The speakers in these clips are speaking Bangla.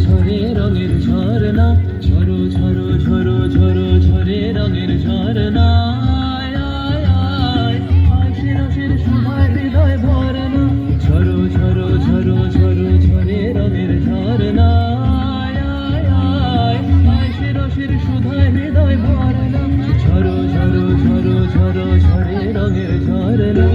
ঝরে রঙের ঝরনা, ঝরো ঝরো ঝরো ঝরো ঝরে রঙের ঝরনা, রসের সুধায় হৃদয় ভরনা, ঝরো ঝরো ঝরো ঝরো ঝরে রঙের ঝরনা, রসের সুধায় হৃদয় ভরনা, ঝরো ঝরো ঝরো ঝরো ঝরে রঙের ঝরনা।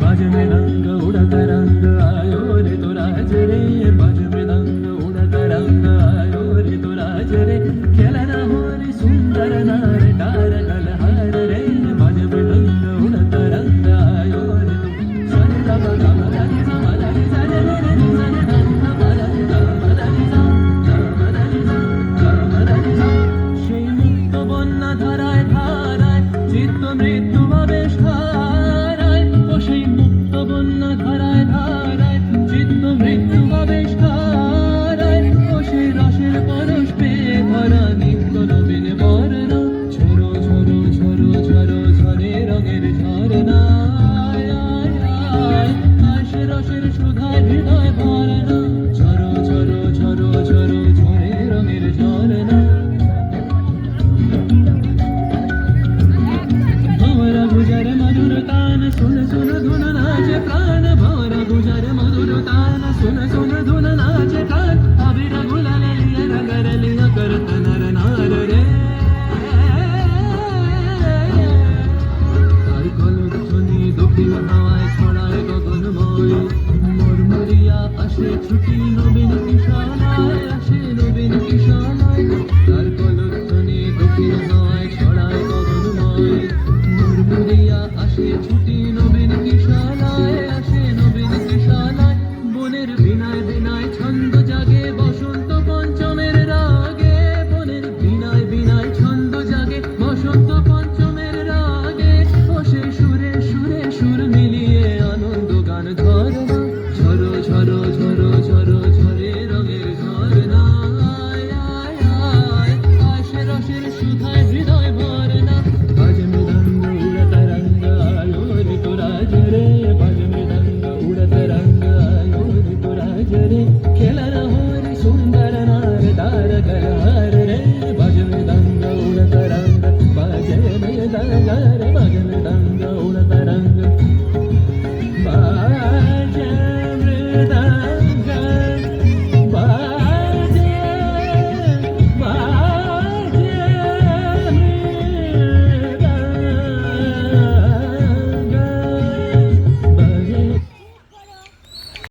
बाज मृदंग उड़ता रंग आयो रे तो राज रे, बाज मृदंग उड़ता रंग आयो रे तो राज रे, खेलना हो रे सुंदर नार डार कलहार रे, बाज मृदंग उड़ता रंग आयो रे तो सने लगा गमदानी समादानी सने रे सने गमदानी गमदानी गमदानी गमदानी সেই মুক্ত বন্যা ধারায় ধারায় চিত্ত মৃত্যু ভাবেশ ধারায়, ও সেই মুক্ত বন্যা ধারায় ধারায় চিত্ত মৃত্যু ভাবেশ ধারায়, ও সেই রসের পরশ পেয়ে ধরা নিত্য নবীন বর্ণা, ঝরো ঝরো ঝরো ঝরো ঝরে রঙের ঝরনা, সে রসের সুধায় হৃদয় ভরনা, ঝরো ঝরো ঝরো ঝরো ঝরে রঙের ঝরনা। भंवरा गुजर मधुर तान सुन सुन धुन नाचे प्राण, भंवरा गुजर मधुर तान सुन सुन धुन नाचे प्राण, अबीर गुलाल लिया नगर लिया करत नर नार रे, तार कलध्वनि दक्षिण हावाয় ছড়ায় গগনময়, মরমরিয়া আসে ছুটি নবীন কিশালায়, আসে নবীন কিশালায়, তার কলধ্বনি দক্ষিণ হাওয়ায় ছড়ায় গগনময়, মরমরিয়া আসে ছুটি নবীন কিশালায়, আসে নবীন কিশালায়, বনের বিনায় বিনায় ছন্দ জাগে বসন্ত পঞ্চমের রাগে, বনের বিনায় বিনায় ছন্দ জাগে বসন্ত পঞ্চমের রাগে, ও সে সুরে সুরে সুর মিলিয়ে আনন্দ গান ধরনা, ঝরো ঝরো ঝরো ঝরো ঝরে রঙের ঝরনা, আসে রসের সুধায় হৃদয় ভরনা, বাজ মৃদঙ্গ উড়তা রঙ্গ আयो रे तो राज रे, बाज मृदंग उड़ता रंग आयो रे तो राज रे, खेलना हो रे सुंदर नार डार कलहार रे, बाज मृदंग उड़ता रंग बाजे मृदंग रे, बाज मृदंग